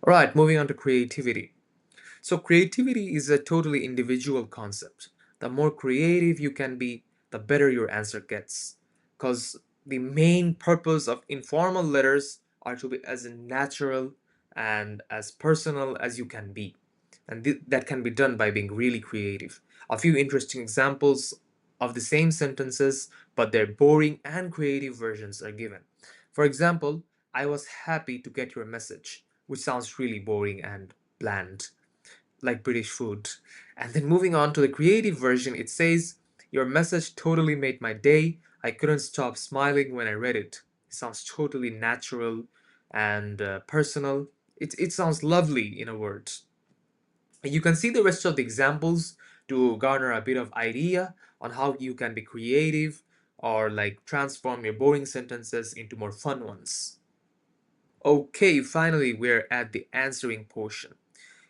All right, moving on to creativity. So creativity is a totally individual concept. The more creative you can be, the better your answer gets. Because the main purpose of informal letters are to be as natural and as personal as you can be. And that can be done by being really creative. A few interesting examples of the same sentences, but their boring and creative versions are given. For example, I was happy to get your message, which sounds really boring and bland like British food. And then moving on to the creative version, it says, your message totally made my day. I couldn't stop smiling when I read it. It sounds totally natural and personal. It sounds lovely in a word. You can see the rest of the examples to garner a bit of idea on how you can be creative or like transform your boring sentences into more fun ones. Okay, finally, we're at the answering portion.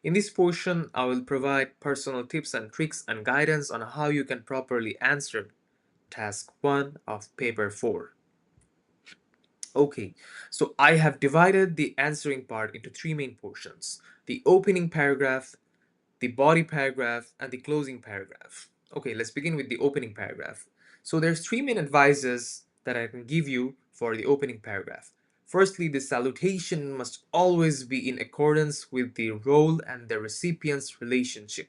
In this portion, I will provide personal tips and tricks and guidance on how you can properly answer task 1 of paper 4. Okay, so I have divided the answering part into three main portions: the opening paragraph, the body paragraph, and the closing paragraph. Okay, let's begin with the opening paragraph. So there's three main advices that I can give you for the opening paragraph. Firstly, the salutation must always be in accordance with the role and the recipient's relationship.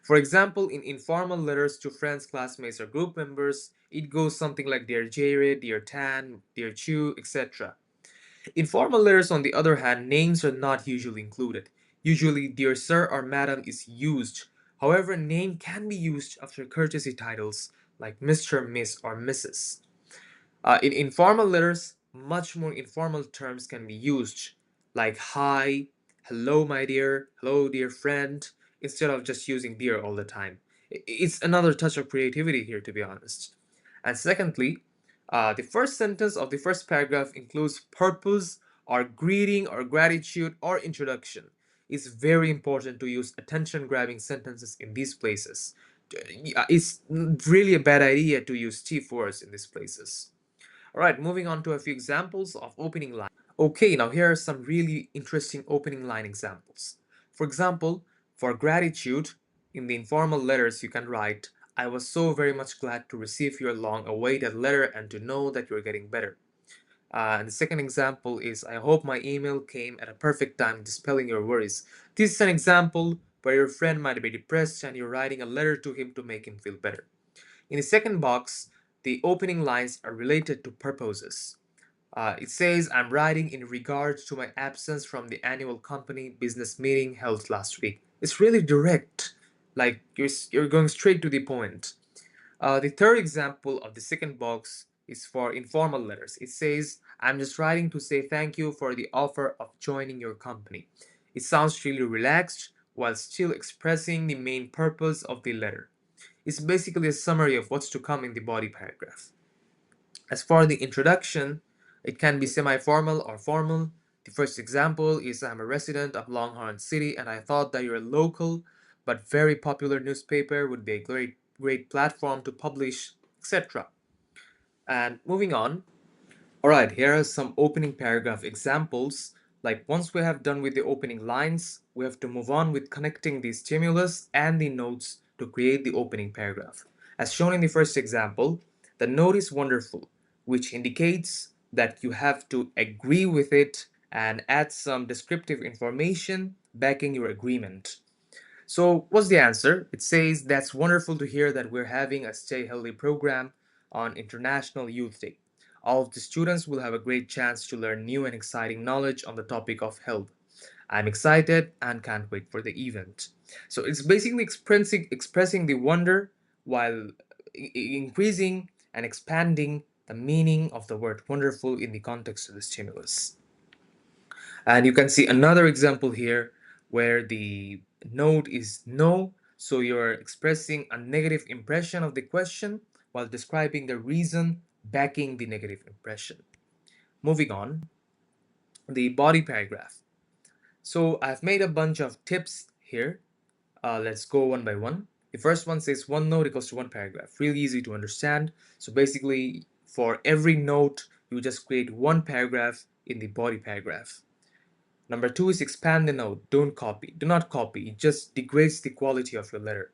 For example, in informal letters to friends, classmates, or group members, it goes something like Dear Jared, Dear Tan, Dear Chu, etc. In formal letters, on the other hand, names are not usually included. Usually, Dear Sir or Madam is used. However, name can be used after courtesy titles like Mr., Miss, or Mrs. In informal letters, much more informal terms can be used, like hi, hello, my dear, hello, dear friend, instead of just using dear all the time. It's another touch of creativity here, to be honest. And secondly, the first sentence of the first paragraph includes purpose or greeting or gratitude or introduction. It's very important to use attention grabbing sentences in these places. It's really a bad idea to use chief words in these places. All right, moving on to a few examples of opening line. Okay, now here are some really interesting opening line examples. For example, for gratitude, in the informal letters you can write, I was so very much glad to receive your long awaited letter and to know that you're getting better. And the second example is, I hope my email came at a perfect time dispelling your worries. This is an example where your friend might be depressed and you're writing a letter to him to make him feel better. In the second box, the opening lines are related to purposes. It says, I'm writing in regards to my absence from the annual company business meeting held last week. It's really direct, like you're going straight to the point. The third example of the second box is for informal letters. It says, I'm just writing to say thank you for the offer of joining your company. It sounds really relaxed while still expressing the main purpose of the letter. It's basically a summary of what's to come in the body paragraph. As for the introduction, it can be semi-formal or formal. The first example is, I'm a resident of Longhorn City and I thought that your local but very popular newspaper would be a great platform to publish, etc. And moving on, alright, here are some opening paragraph examples. Like once we have done with the opening lines, we have to move on with connecting the stimulus and the notes to create the opening paragraph. As shown in the first example, the note is wonderful, which indicates that you have to agree with it and add some descriptive information backing your agreement. So, what's the answer? It says, that's wonderful to hear that we're having a Stay Healthy program on International Youth Day. All of the students will have a great chance to learn new and exciting knowledge on the topic of health. I'm excited and can't wait for the event. So, it's basically expressing the wonder while increasing and expanding the meaning of the word wonderful in the context of the stimulus. And you can see another example here where the note is no, so you're expressing a negative impression of the question while describing the reason backing the negative impression. Moving on, the body paragraph. So I've made a bunch of tips here. Let's go one by one. The first one says one note equals to one paragraph. Really easy to understand. So basically, for every note, you just create one paragraph in the body paragraph. Number two is expand the note. Don't copy. Do not copy. It just degrades the quality of your letter.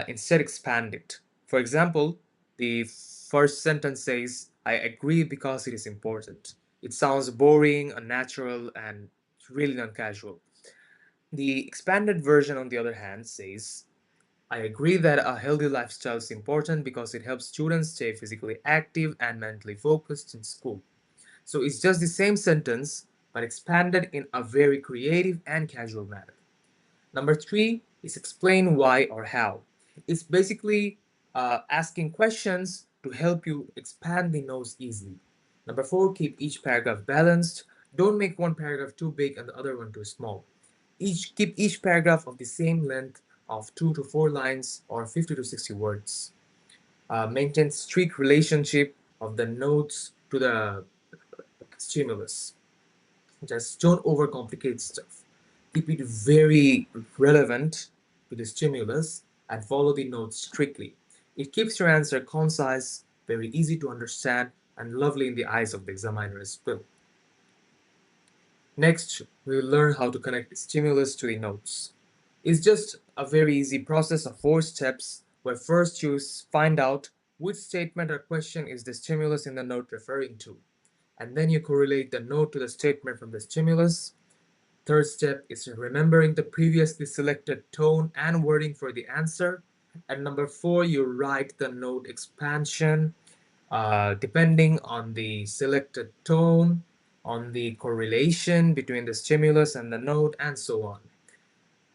Instead, expand it. For example, the first sentence says, I agree because it is important. It sounds boring, unnatural, and really non casual. The expanded version, on the other hand, says, I agree that a healthy lifestyle is important because it helps students stay physically active and mentally focused in school. So it's just the same sentence, but expanded in a very creative and casual manner. Number three is explain why or how. It's basically asking questions to help you expand the notes easily. Number four, keep each paragraph balanced. Don't make one paragraph too big and the other one too small. Keep each paragraph of the same length of 2 to 4 lines or 50 to 60 words. Maintain strict relationship of the notes to the stimulus. Just don't overcomplicate stuff. Keep it very relevant to the stimulus and follow the notes strictly. It keeps your answer concise, very easy to understand, and lovely in the eyes of the examiner as well. Next, we will learn how to connect the stimulus to the notes. It's just a very easy process of 4 steps where first you find out which statement or question is the stimulus in the note referring to, and then you correlate the note to the statement from the stimulus. Third step is remembering the previously selected tone and wording for the answer. And number four, you write the note expansion depending on the selected tone, on the correlation between the stimulus and the note, and so on.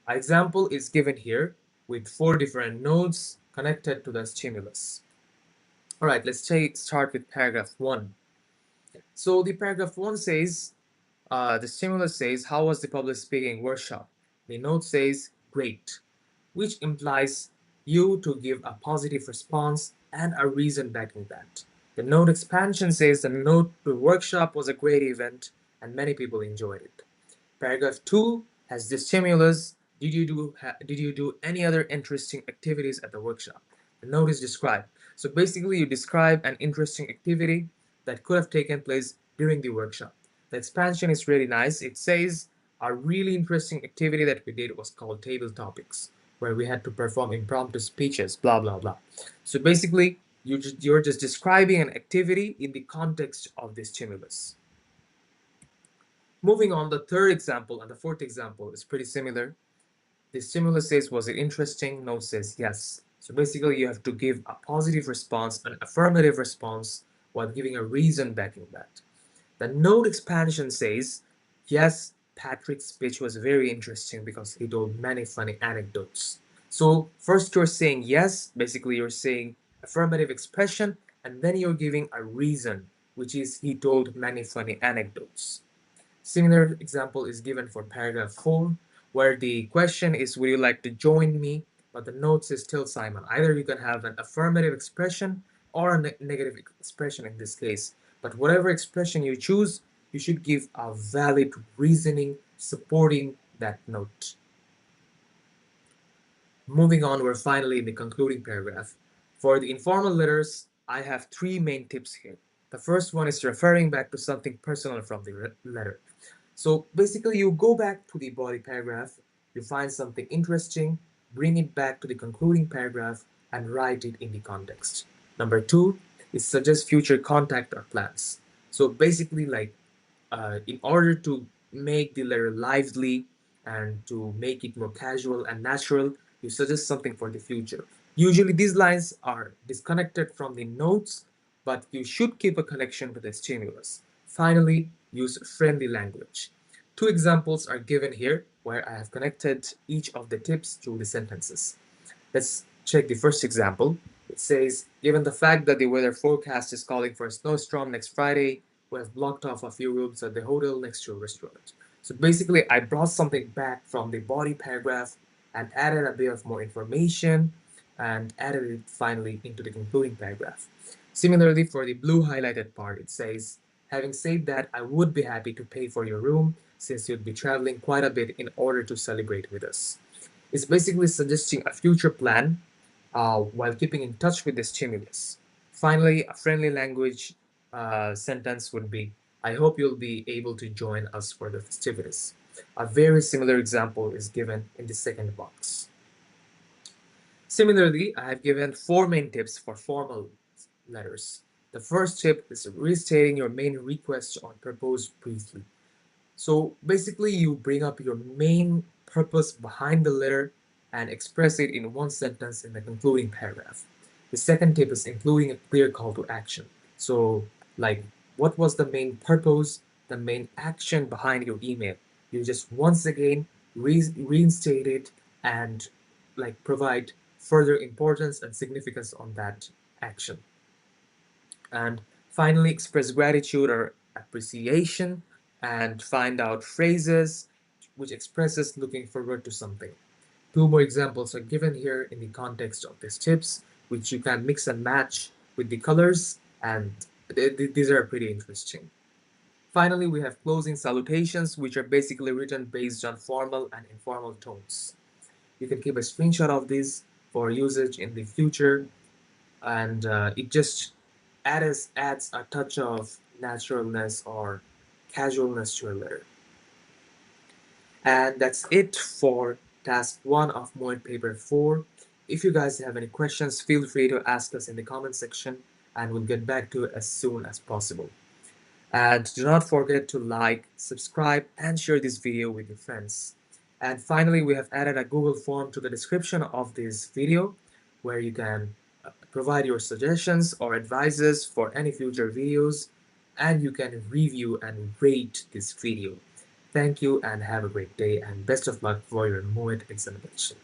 An example is given here with 4 different notes connected to the stimulus. All right, let's start with paragraph 1. So the paragraph 1 says, the stimulus says, how was the public speaking workshop? The note says, great, which implies you to give a positive response and a reason backing that. The note expansion says the note to workshop was a great event and many people enjoyed it. Paragraph 2 has the stimulus. Did you do any other interesting activities at the workshop? The note is described. So basically, you describe an interesting activity that could have taken place during the workshop. The expansion is really nice. It says a really interesting activity that we did was called table topics, where we had to perform impromptu speeches, blah blah blah. So basically, you're just describing an activity in the context of the stimulus. Moving on, the third example and the fourth example is pretty similar. The stimulus says, was it interesting? No says yes. So basically, you have to give a positive response, an affirmative response, while giving a reason backing that. The note expansion says, yes, Patrick's speech was very interesting because he told many funny anecdotes. So first you're saying yes, basically you're saying affirmative expression, and then you're giving a reason, which is he told many funny anecdotes. Similar example is given for paragraph 4, where the question is, would you like to join me? But the note says, still Simon. Either you can have an affirmative expression or a negative expression in this case. But whatever expression you choose, you should give a valid reasoning supporting that note. Moving on, we're finally in the concluding paragraph. For the informal letters, I have 3 main tips here. The first one is referring back to something personal from the letter. So basically, you go back to the body paragraph, you find something interesting, bring it back to the concluding paragraph, and write it in the context. Number 2 is suggest future contact or plans. So basically, like in order to make the letter lively and to make it more casual and natural, you suggest something for the future. Usually, these lines are disconnected from the notes, but you should keep a connection to the stimulus. Finally, use friendly language. 2 examples are given here where I have connected each of the tips to the sentences. Let's check the first example. It says, given the fact that the weather forecast is calling for a snowstorm next Friday, we have blocked off a few rooms at the hotel next to a restaurant. So basically, I brought something back from the body paragraph and added a bit of more information and added it finally into the concluding paragraph. Similarly, for the blue highlighted part, it says, having said that, I would be happy to pay for your room since you'd be traveling quite a bit in order to celebrate with us. It's basically suggesting a future plan while keeping in touch with the stimulus. Finally, a friendly language sentence would be, I hope you'll be able to join us for the festivities. A very similar example is given in the second box. Similarly, I have given 4 main tips for formal letters. The first tip is restating your main request or purpose briefly. So basically, you bring up your main purpose behind the letter and express it in one sentence in the concluding paragraph. The second tip is including a clear call to action. So, like, what was the main purpose, the main action behind your email? You just once again reinstate it and like provide further importance and significance on that action. And finally, express gratitude or appreciation and find out phrases which expresses looking forward to something. 2 more examples are given here in the context of these tips, which you can mix and match with the colors, and these are pretty interesting. Finally, we have closing salutations, which are basically written based on formal and informal tones. You can keep a screenshot of these for usage in the future, and it just adds a touch of naturalness or casualness to a letter. And that's it for task 1 of MUET paper 4. If you guys have any questions, feel free to ask us in the comment section and we'll get back to it as soon as possible. And do not forget to like, subscribe, and share this video with your friends. And finally, we have added a Google form to the description of this video where you can provide your suggestions or advices for any future videos, and you can review and rate this video. Thank you and have a great day, and best of luck for your MUET examination.